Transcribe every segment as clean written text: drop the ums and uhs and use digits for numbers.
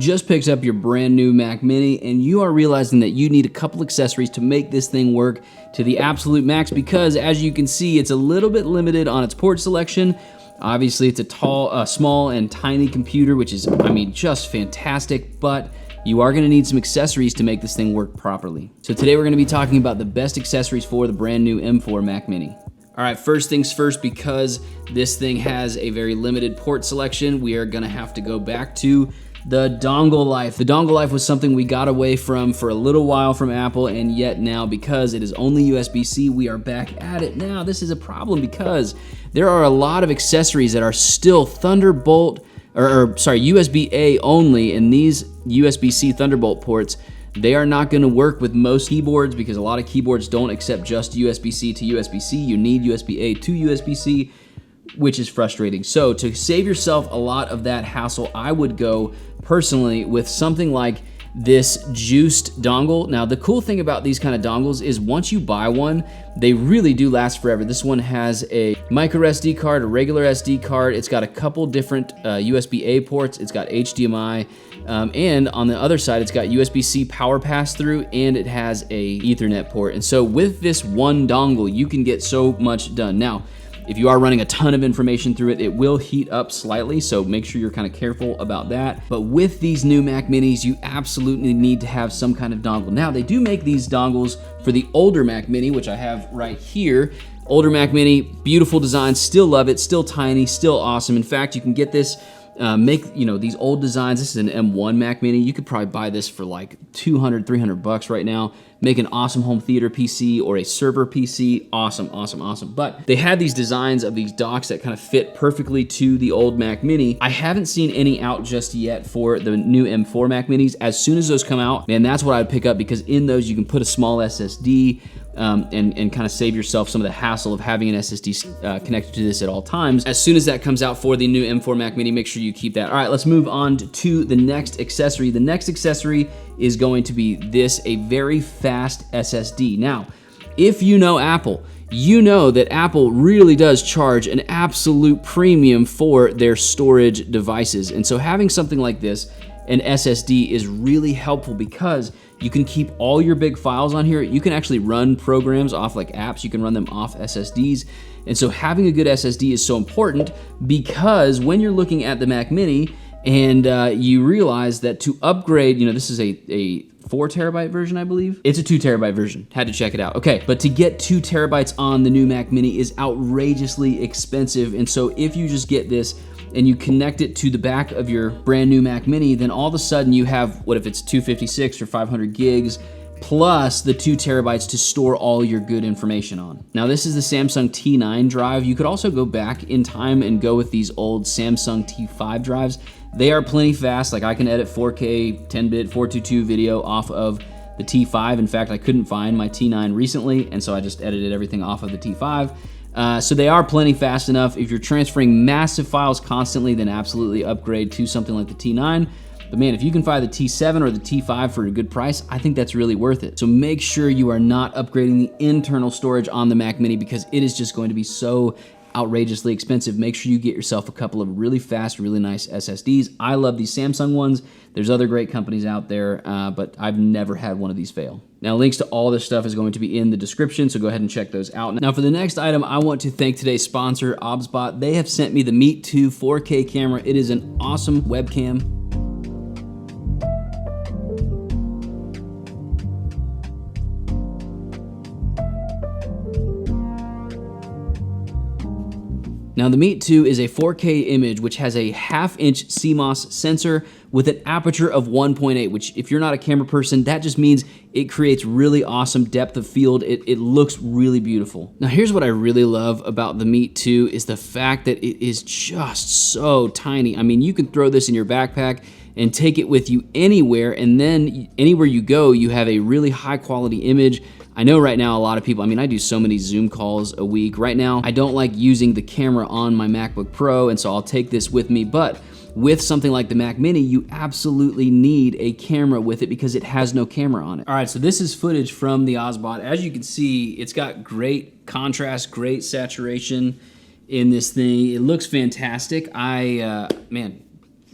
Just picked up your brand new Mac Mini and you are realizing that you need a couple accessories to make this thing work to the absolute max, because as you can see, it's a little bit limited on its port selection. Obviously, it's a small and tiny computer, which is, I mean, just fantastic, but you are gonna need some accessories to make this thing work properly. So today we're gonna be talking about the best accessories for the brand new M4 Mac Mini. All right, first things first, because this thing has a very limited port selection, we are gonna have to go back to the dongle life. The dongle life was something we got away from for a little while from Apple, and yet now, because it is only USB-C, we are back at it. Now, this is a problem because there are a lot of accessories that are still Thunderbolt, USB-A only, and these USB-C Thunderbolt ports, they are not gonna work with most keyboards because a lot of keyboards don't accept just USB-C to USB-C. You need USB-A to USB-C, which is frustrating. So to save yourself a lot of that hassle, I would go personally with something like this juiced dongle. Now, the cool thing about these kind of dongles is once you buy one, they really do last forever. This one has a micro SD card, a regular SD card. It's got a couple different USB-A ports. It's got HDMI, and on the other side, it's got USB-C power pass-through, and it has a Ethernet port. And so with this one dongle, you can get so much done. Now, if you are running a ton of information through it, it will heat up slightly, so make sure you're kind of careful about that. But with these new Mac Minis, you absolutely need to have some kind of dongle. Now, they do make these dongles for the older Mac Mini, which I have right here. Older Mac Mini, beautiful design, still love it, still tiny, still awesome. In fact, you can get this, these old designs. This is an M1 Mac Mini. You could probably buy this for like 200, 300 bucks right now. Make an awesome home theater PC or a server PC. Awesome, awesome, awesome. But they had these designs of these docks that kind of fit perfectly to the old Mac Mini. I haven't seen any out just yet for the new M4 Mac Minis. As soon as those come out, man, that's what I'd pick up, because in those you can put a small SSD, and kind of save yourself some of the hassle of having an SSD connected to this at all times. As soon as that comes out for the new M4 Mac Mini, make sure you keep that. All right, let's move on to the next accessory. The next accessory is going to be this, a very fast SSD. Now, if you know Apple, you know that Apple really does charge an absolute premium for their storage devices. And so having something like this, an SSD, is really helpful because you can keep all your big files on here. You can actually run programs off, like apps, you can run them off SSDs. And so having a good SSD is so important, because when you're looking at the Mac Mini and you realize that to upgrade, this is a 4 terabyte version, I believe. It's a 2 terabyte version. Had to check it out. Okay, but to get 2 terabytes on the new Mac Mini is outrageously expensive. And so if you just get this and you connect it to the back of your brand new Mac Mini, then all of a sudden you have, what if it's 256 or 500 gigs, plus the 2 terabytes to store all your good information on. Now, this is the Samsung T9 drive. You could also go back in time and go with these old Samsung T5 drives. They are plenty fast. Like, I can edit 4K 10-bit 422 video off of the T5. In fact, I couldn't find my T9 recently, and so I just edited everything off of the T5. So they are plenty fast enough. If you're transferring massive files constantly, then absolutely upgrade to something like the T9. But man, if you can find the T7 or the T5 for a good price, I think that's really worth it. So make sure you are not upgrading the internal storage on the Mac Mini, because it is just going to be so outrageously expensive. Make sure you get yourself a couple of really fast, really nice SSDs. I love these Samsung ones. There's other great companies out there, but I've never had one of these fail. Now, links to all this stuff is going to be in the description, so go ahead and check those out. Now, for the next item, I want to thank today's sponsor, OBSBOT. They have sent me the Meet 2 4K camera. It is an awesome webcam. Now, the Meet 2 is a 4K image which has a 1/2-inch CMOS sensor with an aperture of 1.8, which, if you're not a camera person, that just means it creates really awesome depth of field. It looks really beautiful. Now, here's what I really love about the Meet 2 is the fact that it is just so tiny. I mean, you can throw this in your backpack and take it with you anywhere, and then anywhere you go, you have a really high quality image. I know right now a lot of people, I do so many Zoom calls a week. Right now, I don't like using the camera on my MacBook Pro, and so I'll take this with me, but with something like the Mac Mini, you absolutely need a camera with it because it has no camera on it. All right, so this is footage from the OBSBOT. As you can see, it's got great contrast, great saturation in this thing. It looks fantastic. Man,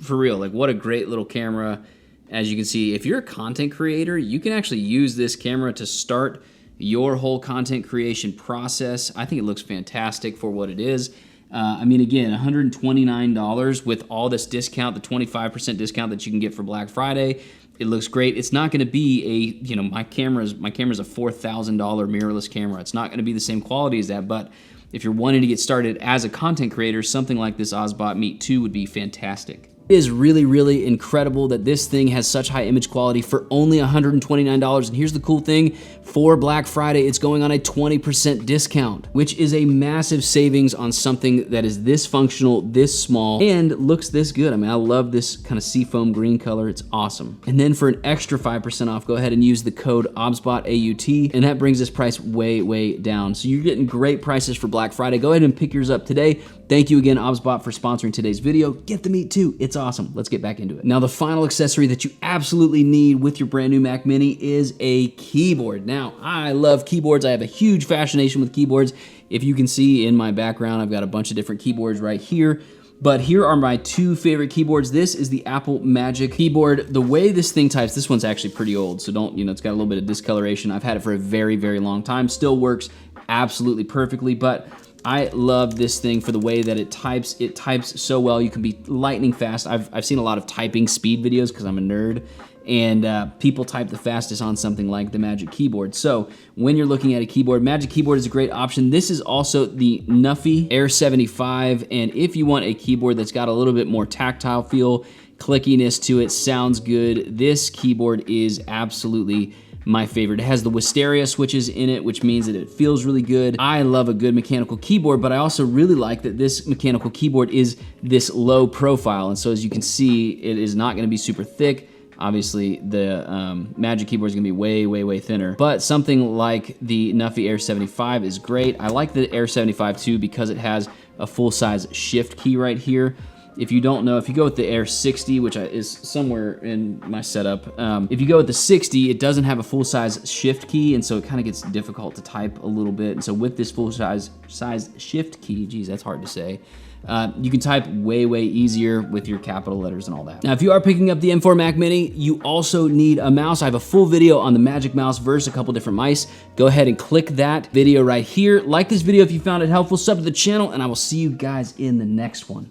for real, like, what a great little camera. As you can see, if you're a content creator, you can actually use this camera to start your whole content creation process. I think it looks fantastic for what it is. I mean, again, $129 with all this discount, the 25% discount that you can get for Black Friday. It looks great. It's not going to be a, you know, my camera's a $4,000 mirrorless camera. It's not going to be the same quality as that, but if you're wanting to get started as a content creator, something like this OBSBOT Meet 2 would be fantastic. It is really, really incredible that this thing has such high image quality for only $129. And here's the cool thing, for Black Friday, it's going on a 20% discount, which is a massive savings on something that is this functional, this small, and looks this good. I mean, I love this kind of seafoam green color. It's awesome. And then for an extra 5% off, go ahead and use the code OBSBOT, and that brings this price way, way down. So you're getting great prices for Black Friday. Go ahead and pick yours up today. Thank you again, OBSBOT, for sponsoring today's video. Get the Meet 2. It's awesome. Let's get back into it. Now, the final accessory that you absolutely need with your brand new Mac Mini is a keyboard. Now, I love keyboards. I have a huge fascination with keyboards. If you can see in my background, I've got a bunch of different keyboards right here. But here are my two favorite keyboards. This is the Apple Magic keyboard. The way this thing types, this one's actually pretty old, so don't, you know, it's got a little bit of discoloration. I've had it for a very, very long time. Still works absolutely perfectly, but I love this thing for the way that it types. It types so well. You can be lightning fast. I've seen a lot of typing speed videos because I'm a nerd, and people type the fastest on something like the Magic Keyboard. So when you're looking at a keyboard, Magic Keyboard is a great option. This is also the Nuffy Air 75, and if you want a keyboard that's got a little bit more tactile feel, clickiness to it, sounds good, this keyboard is absolutely my favorite. It has the Wisteria switches in it, which means that it feels really good. I love a good mechanical keyboard, but I also really like that this mechanical keyboard is this low profile. And so as you can see, it is not gonna be super thick. Obviously, the Magic Keyboard is gonna be way, way, way thinner. But something like the Nuffy Air 75 is great. I like the Air 75 too because it has a full-size shift key right here. If you don't know, if you go with the Air 60, which is somewhere in my setup, if you go with the 60, it doesn't have a full-size shift key, and so it kind of gets difficult to type a little bit. And so with this full-size shift key, geez, that's hard to say, you can type way, way easier with your capital letters and all that. Now, if you are picking up the M4 Mac Mini, you also need a mouse. I have a full video on the Magic Mouse versus a couple different mice. Go ahead and click that video right here. Like this video if you found it helpful, sub to the channel, and I will see you guys in the next one.